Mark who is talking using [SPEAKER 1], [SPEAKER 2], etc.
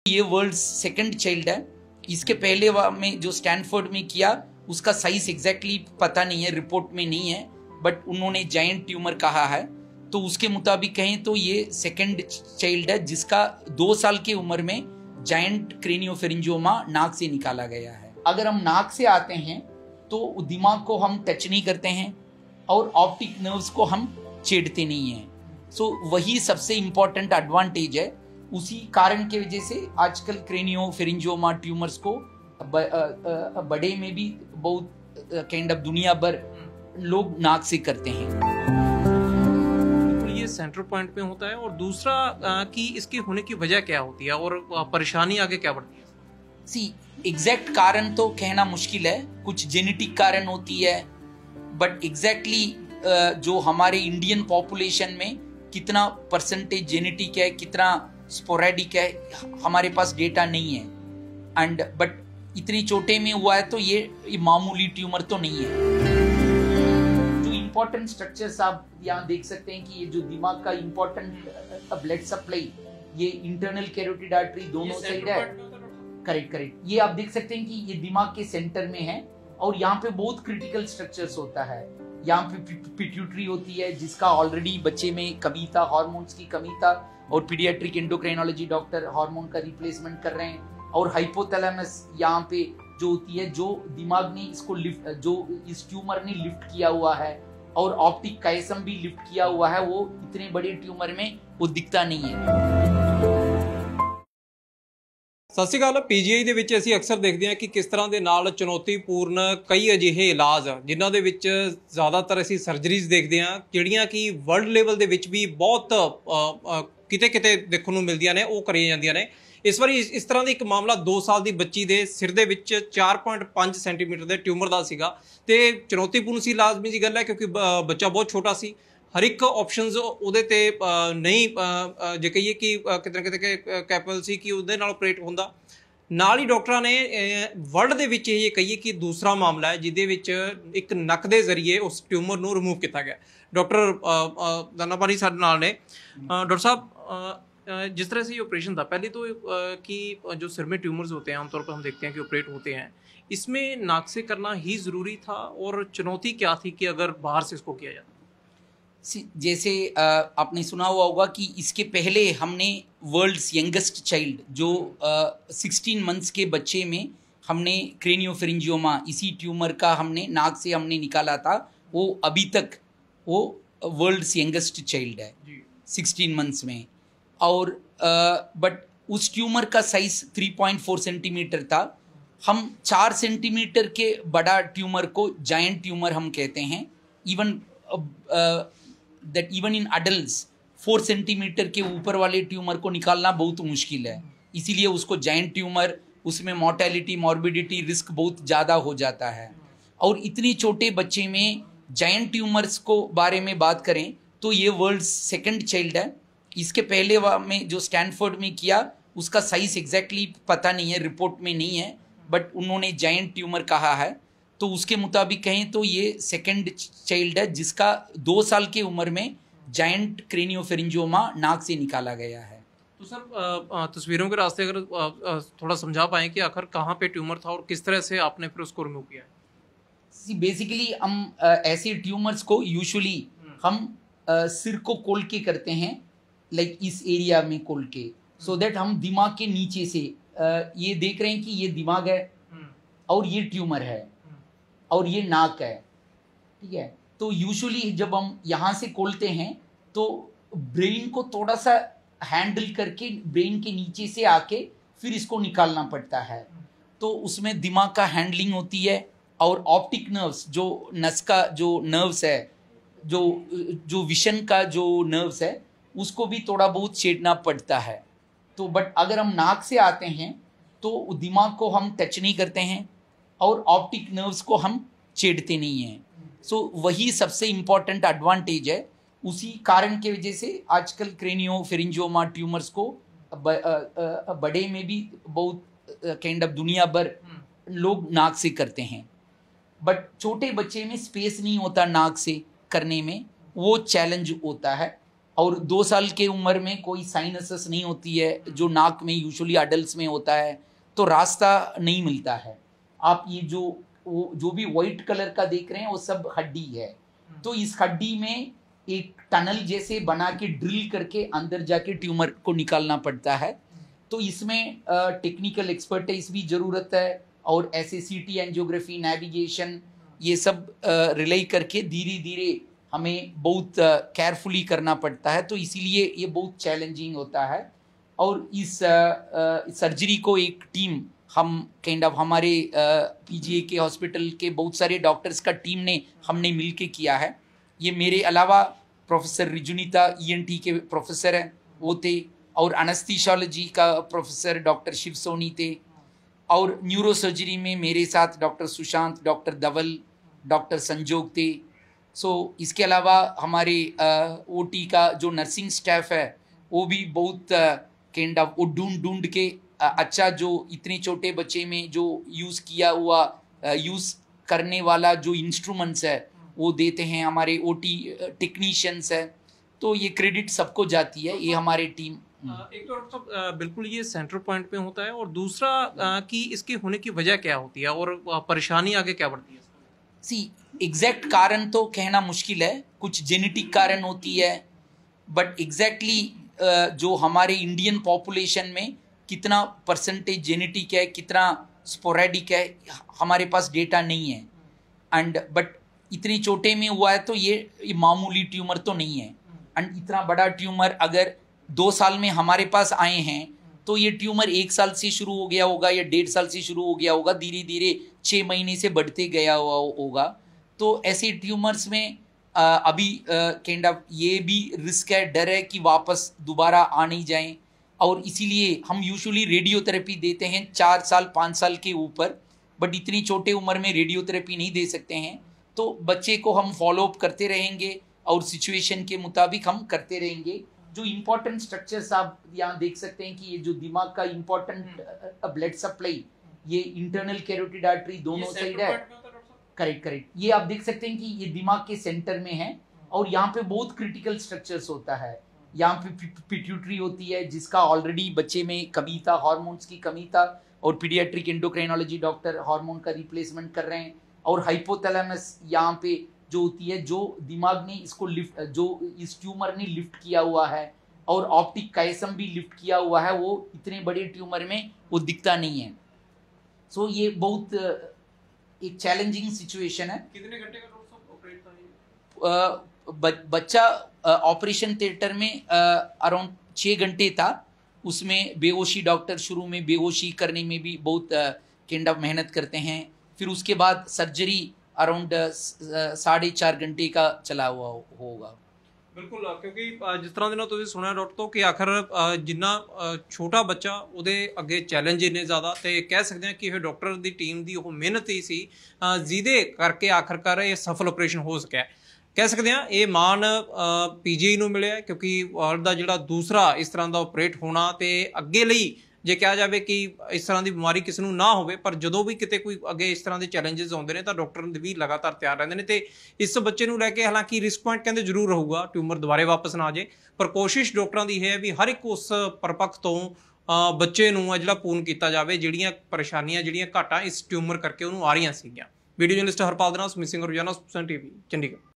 [SPEAKER 1] ये world second child है। इसके पहले में जो स्टैनफोर्ड में किया उसका साइज एग्जैक्टली पता नहीं है, रिपोर्ट में नहीं है, बट उन्होंने जायंट ट्यूमर कहा है। तो उसके मुताबिक कहें तो ये सेकंड चाइल्ड है जिसका 2 साल की उम्र में जायंट क्रेनियोफेरिंजियोमा नाक से निकाला गया है। अगर हम नाक से आते हैं तो दिमाग को हम टच नहीं करते हैं और ऑप्टिक नर्व्स को हम छेड़ते नहीं हैं। सो वही सबसे इम्पोर्टेंट एडवांटेज है। उसी कारण के वजह से आजकल क्रेनियोफेरिंजियोमा ट्यूमर्स को बड़े में भी बहुत काइंड ऑफ दुनिया भर लोग नाक से करते हैं।
[SPEAKER 2] ये सेंटर पॉइंट पे होता है। और दूसरा कि इसके होने की वजह क्या होती है और परेशानी आगे क्या बढ़ती है?
[SPEAKER 1] एग्जैक्ट कारण तो कहना मुश्किल है, कुछ जेनेटिक कारण होती है, बट एग्जैक्टली जो हमारे इंडियन पॉपुलेशन में कितना परसेंटेज जेनेटिक है, कितना स्पोरेडिक है, हमारे पास डेटा नहीं है। बट इतनी छोटे में हुआ है तो ये मामूली ट्यूमर तो नहीं है। जो इम्पोर्टेंट स्ट्रक्चर्स आप यहाँ देख सकते हैं कि ये जो दिमाग का इम्पोर्टेंट ब्लड सप्लाई, ये इंटरनल कैरोटिड आर्टरी दोनों साइड है। करेक्ट। ये आप देख सकते हैं कि ये दिमाग के सेंटर में है और यहाँ पे बहुत क्रिटिकल स्ट्रक्चर्स होता है। यहाँ पे पिट्यूटरी होती है जिसका ऑलरेडी बच्चे में कमी था, हार्मोन्स की कमी था, और पीडियाट्रिक एंडोक्राइनोलॉजी डॉक्टर हार्मोन का रिप्लेसमेंट कर रहे हैं। और हाइपोथैलेमस यहाँ पे जो होती है, जो दिमाग ने इसको लिफ्ट, जो इस ट्यूमर ने लिफ्ट किया हुआ है, और ऑप्टिक काइसम भी लिफ्ट किया हुआ है, वो इतने बड़े ट्यूमर में वो दिखता नहीं है।
[SPEAKER 2] ਸਤਿ ਸ਼੍ਰੀ ਅਕਾਲ। ਪੀਜੀਆਈ ਦੇ ਵਿੱਚ ਅਸੀਂ ਅਕਸਰ ਦੇਖਦੇ ਹਾਂ ਕਿ ਕਿਸ ਤਰ੍ਹਾਂ ਦੇ ਨਾਲ ਚੁਣੌਤੀਪੂਰਨ ਕਈ ਅਜਿਹੇ ਇਲਾਜ ਜਿਨ੍ਹਾਂ ਦੇ ਵਿੱਚ ਜ਼ਿਆਦਾਤਰ ਅਸੀਂ ਸਰਜਰੀਜ਼ ਦੇਖਦੇ ਹਾਂ ਜਿਹੜੀਆਂ ਕਿ ਵਰਲਡ ਲੈਵਲ ਦੇ ਵਿੱਚ ਵੀ ਬਹੁਤ ਕਿਤੇ ਦੇਖਣ ਨੂੰ ਮਿਲਦੀਆਂ ਨੇ, ਉਹ ਕਰੀਆਂ ਜਾਂਦੀਆਂ ਨੇ। ਇਸ ਵਾਰੀ ਇਸ ਤਰ੍ਹਾਂ ਦਾ ਇੱਕ ਮਾਮਲਾ 2 ਸਾਲ ਦੀ ਬੱਚੀ ਦੇ ਸਿਰ ਦੇ ਵਿੱਚ 4.5 ਸੈਂਟੀਮੀਟਰ ਦੇ ਟਿਊਮਰ ਦਾ ਸੀਗਾ ਤੇ ਚੁਣੌਤੀਪੂਰਨ ਸੀ, ਲਾਜ਼ਮੀ ਜੀ ਗੱਲ ਹੈ ਕਿਉਂਕਿ ਬੱਚਾ ਬਹੁਤ ਛੋਟਾ ਸੀ। ਹਰ ਇੱਕ ਆਪਸ਼ਨਸ ਉਹਦੇ ਤੇ ਨਹੀਂ, ਜੇ ਕਹੀਏ ਕਿ ਕਿਤੇ ਨਾ ਕਿਤੇ ਕੈਪੇਬਲ ਸੀ ਕਿ ਉਹਦੇ ਨਾਲ ਆਪਰੇਟ ਹੁੰਦਾ। ਨਾਲ ਹੀ ਡਾਕਟਰਾਂ ਨੇ ਵਰਲਡ ਦੇ ਵਿੱਚ ਇਹ ਕਹੀਏ ਕਿ ਦੂਸਰਾ ਮਾਮਲਾ ਹੈ ਜਿਹਦੇ ਵਿੱਚ ਇੱਕ ਨੱਕ ਦੇ ਜ਼ਰੀਏ ਉਸ ਟਿਊਮਰ ਨੂੰ ਰਿਮੂਵ ਕੀਤਾ ਗਿਆ। ਡਾਕਟਰ ਦਾਨਾਪਾਨੀ ਸਾਡੇ ਨਾਲ ਨੇ। डॉक्टर साहब, जिस तरह से ये ऑपरेशन था, पहले तो कि जो सिर में ट्यूमर्स होते हैं आमतौर पर हम देखते हैं कि ऑपरेट होते हैं, इसमें नाक से करना ही ज़रूरी था और चुनौती क्या थी कि अगर बाहर से इसको किया जाता?
[SPEAKER 1] जैसे आपने सुना हुआ होगा कि इसके पहले हमने वर्ल्ड्स यंगेस्ट चाइल्ड जो 16 मंथ्स के बच्चे में हमने क्रेनियोफेरिंजियोमा इसी ट्यूमर का हमने नाक से हमने निकाला था। वो अभी तक वो वर्ल्ड्स यंगेस्ट चाइल्ड है 16 मंथ्स में। और बट उस ट्यूमर का साइज 3.4 सेंटीमीटर था। हम 4 सेंटीमीटर के बड़ा ट्यूमर को जायंट ट्यूमर हम कहते हैं। इवन इन अडल्ट्स 4 सेंटीमीटर के ऊपर वाले ट्यूमर को निकालना बहुत मुश्किल है, इसीलिए उसको जायंट ट्यूमर, उसमें मोर्टेलिटी मॉर्बिडिटी रिस्क बहुत ज़्यादा हो जाता है। और इतनी छोटे बच्चे में जायंट ट्यूमर्स को बारे में बात करें तो ये वर्ल्ड सेकंड चाइल्ड है। इसके पहले में जो स्टैनफोर्ड में किया उसका साइज एग्जैक्टली पता नहीं है, रिपोर्ट में नहीं है, बट उन्होंने जायंट ट्यूमर कहा है। तो उसके मुताबिक कहें तो ये सेकंड चाइल्ड है जिसका 2 साल की उम्र में जायंट क्रेनियोफेरिंजियोमा नाक से निकाला गया है।
[SPEAKER 2] तो सर, तस्वीरों के रास्ते अगर थोड़ा समझा पाएँ कि आखिर कहाँ पे ट्यूमर था और किस तरह से आपने फिर उसको रिमूव किया है?
[SPEAKER 1] बेसिकली हम ऐसे ट्यूमर्स को यूजुअली हम सिर को खोल के करते हैं, लाइक इस एरिया में खोल के, सो दैट हम दिमाग के नीचे से ये देख रहे हैं कि ये दिमाग है और ये ट्यूमर है और ये नाक है, ठीक है। तो यूजुअली जब हम यहाँ से खोलते हैं तो ब्रेन को थोड़ा सा हैंडल करके ब्रेन के नीचे से आके फिर इसको निकालना पड़ता है। तो उसमें दिमाग का हैंडलिंग होती है और ऑप्टिक नर्व्स, जो नस का जो नर्व्स है, जो विशन का जो नर्व्स है, उसको भी थोड़ा बहुत छेड़ना पड़ता है। तो बट अगर हम नाक से आते हैं तो दिमाग को हम टच नहीं करते हैं और ऑप्टिक नर्व्स को हम छेड़ते नहीं हैं। सो वही सबसे इम्पोर्टेंट एडवांटेज है। उसी कारण के वजह से आजकल क्रेनियोफेरिंजियोमा ट्यूमर्स को बड़े में भी बहुत काइंड ऑफ दुनिया भर लोग नाक से करते हैं, बट छोटे बच्चे में स्पेस नहीं होता नाक से करने में, वो चैलेंज होता है। और 2 साल के उम्र में कोई साइनसस नहीं होती है जो नाक में यूजुअली अडल्ट में होता है, तो रास्ता नहीं मिलता है। आप ये जो भी वाइट कलर का देख रहे हैं वो सब हड्डी है। तो इस हड्डी में एक टनल जैसे बना के ड्रिल करके अंदर जाके ट्यूमर को निकालना पड़ता है। तो इसमें टेक्निकल एक्सपर्टाइज भी ज़रूरत है, और ऐसे सीटी एंजियोग्राफी, नेविगेशन, ये सब रिलाई करके धीरे धीरे हमें बहुत केयरफुली करना पड़ता है। तो इसीलिए ये बहुत चैलेंजिंग होता है। और इस सर्जरी को एक टीम हम हमारे पीजीआई के हॉस्पिटल के बहुत सारे डॉक्टर्स का टीम ने हमने मिल के किया है। ये मेरे अलावा प्रोफेसर रिजुनीता ईएनटी के प्रोफेसर हैं, वो थे, और एनेस्थीसियोलॉजी का प्रोफेसर डॉक्टर शिव सोनी थे, और न्यूरो सर्जरी में मेरे साथ डॉक्टर सुशांत, डॉक्टर धवल, डॉक्टर संजोग थे। इसके अलावा हमारे ओटी का जो नर्सिंग स्टाफ है वो भी बहुत वो ढूंढ के अच्छा, जो इतने छोटे बच्चे में जो यूज़ करने वाला जो इंस्ट्रूमेंट्स है वो देते हैं हमारे ओटी टेक्नीशियंस है। तो ये क्रेडिट सबको जाती है, ये हमारे टीम।
[SPEAKER 2] एक तो डॉक्टर साहब बिल्कुल ये सेंटर पॉइंट पे होता है, और दूसरा कि इसके होने की वजह क्या होती है और परेशानी आगे क्या बढ़ती है?
[SPEAKER 1] एग्जैक्ट कारण तो कहना मुश्किल है, कुछ जेनेटिक कारण होती है, बट एग्जैक्टली जो हमारे इंडियन पॉपुलेशन में कितना परसेंटेज जेनेटिक है, कितना स्पोरेडिक है, हमारे पास डेटा नहीं है। बट इतनी छोटे में हुआ है तो ये मामूली ट्यूमर तो नहीं है। एंड इतना बड़ा ट्यूमर अगर 2 साल में हमारे पास आए हैं तो ये ट्यूमर 1 साल से शुरू हो गया होगा या 1.5 साल से शुरू हो गया होगा, धीरे धीरे 6 महीने से बढ़ते गया हुआ होगा। तो ऐसे ट्यूमर्स में अभी ये भी रिस्क है, डर है कि वापस दोबारा आ नहीं जाएं, और इसीलिए हम यूजुअली रेडियोथेरेपी देते हैं 4 साल 5 साल के ऊपर, बट इतनी छोटे उम्र में रेडियोथेरेपी नहीं दे सकते हैं। तो बच्चे को हम फॉलोअप करते रहेंगे और सिचुएशन के मुताबिक हम करते रहेंगे। जो इम्पोर्टेंट स्ट्रक्चर्स आप यहाँ देख सकते हैं कि ये जो दिमाग का इम्पोर्टेंट ब्लड सप्लाई, ये इंटरनल कैरोटिड आर्टरी दोनों साइड है। करेक्ट, ये आप देख सकते हैं कि ये दिमाग के सेंटर में है, और यहाँ पे बहुत क्रिटिकल स्ट्रक्चर्स होता है। यहाँ पे पिट्यूटरी होती है जिसका ऑलरेडी बच्चे में कमी था, हार्मोन्स की कमी था, और पीडियाट्रिक एंडोक्राइनोलॉजी डॉक्टर हार्मोन का रिप्लेसमेंट कर रहे हैं। और हाइपोथैलेमस यहाँ पे जो होती है, जो दिमाग ने इसको लिफ्ट, जो इस ट्यूमर ने लिफ्ट किया हुआ है, और ऑप्टिक काइसम भी लिफ्ट किया हुआ है, वो इतने बड़े ट्यूमर में वो दिखता नहीं है। ये बहुत एक चैलेंजिंग सिचुएशन है।
[SPEAKER 2] कितने घंटे का ऑपरेट था ये?
[SPEAKER 1] बच्चा ऑपरेशन थिएटर में अराउंड 6 घंटे था। उसमें बेहोशी, डॉक्टर शुरू में बेहोशी करने में भी बहुत मेहनत करते हैं। फिर उसके बाद सर्जरी अराउंड 4.5 घंटे का चला हुआ होगा।
[SPEAKER 2] बिल्कुल, क्योंकि जिस तरह ਦੇ ਨਾਲ ਤੁਸੀਂ ਸੁਣਿਆ ਡਾਕਟਰ ਤੋਂ ਕਿ ਆਖਰ ਜਿੰਨਾ ਛੋਟਾ ਬੱਚਾ ਉਹਦੇ ਅੱਗੇ ਚੈਲੰਜ ਇੰਨੇ ਜ਼ਿਆਦਾ, ਤੇ ਕਹਿ ਸਕਦੇ ਹਾਂ ਕਿ ਇਹ ਡਾਕਟਰ ਦੀ ਟੀਮ ਦੀ ਉਹ ਮਿਹਨਤ ਹੀ ਸੀ ਜਿਹਦੇ ਕਰਕੇ ਆਖਰਕਾਰ ਇਹ ਸਫਲ ਆਪਰੇਸ਼ਨ ਹੋ ਸਕਿਆ। ਕਹਿ ਸਕਦੇ ਹਾਂ ਇਹ ਮਾਣ ਪੀਜੀਆਈ ਨੂੰ ਮਿਲਿਆ, ਕਿਉਂਕਿ ਵਰਲਡ ਦਾ ਜਿਹੜਾ ਦੂਸਰਾ ਇਸ ਤਰ੍ਹਾਂ ਦਾ ਆਪਰੇਟ ਹੋਣਾ, ਤੇ ਅੱਗੇ ਲਈ ਜੇ ਕਿਹਾ ਜਾਵੇ ਕਿ ਇਸ ਤਰ੍ਹਾਂ ਦੀ ਬਿਮਾਰੀ ਕਿਸੇ ਨੂੰ ਨਾ ਹੋਵੇ, ਪਰ ਜਦੋਂ ਵੀ ਕਿਤੇ ਕੋਈ ਅੱਗੇ ਇਸ ਤਰ੍ਹਾਂ ਦੇ ਚੈਲੰਜਸ ਆਉਂਦੇ ਨੇ ਤਾਂ ਡਾਕਟਰ ਵੀ ਲਗਾਤਾਰ ਤਿਆਰ ਰਹਿੰਦੇ ਨੇ। ਤੇ ਇਸ ਬੱਚੇ ਨੂੰ ਲੈ ਕੇ ਹਾਲਾਂਕਿ ਰਿਸਕ ਪੁਆਇੰਟ ਕਹਿੰਦੇ ਜ਼ਰੂਰ ਰਹੂਗਾ, ਟਿਊਮਰ ਦੁਬਾਰੇ ਵਾਪਸ ਨਾ ਆ ਜਾਏ, ਪਰ ਕੋਸ਼ਿਸ਼ ਡਾਕਟਰਾਂ ਦੀ ਇਹ ਹੈ ਵੀ ਹਰ ਇੱਕ ਉਸ ਪਰਪੱਖ ਤੋਂ ਬੱਚੇ ਨੂੰ ਜਿਹੜਾ ਪੂਰਨ ਕੀਤਾ ਜਾਵੇ, ਜਿਹੜੀਆਂ ਪਰੇਸ਼ਾਨੀਆਂ, ਜਿਹੜੀਆਂ ਘਾਟਾਂ ਇਸ ਟਿਊਮਰ ਕਰਕੇ ਉਹਨੂੰ ਆ ਰਹੀਆਂ ਸੀਗੀਆਂ। ਵੀਡੀਓ ਜਰਨਲਿਸਟ ਹਰਪਾਲ ਦੇ ਨਾਲ ਸੁਮਿਤ ਸਿੰਘ, ਰੋਜ਼ਾਨਾ ਸੁਪਰਸਨ ਟੀਵੀ, ਚੰਡੀਗੜ੍ਹ।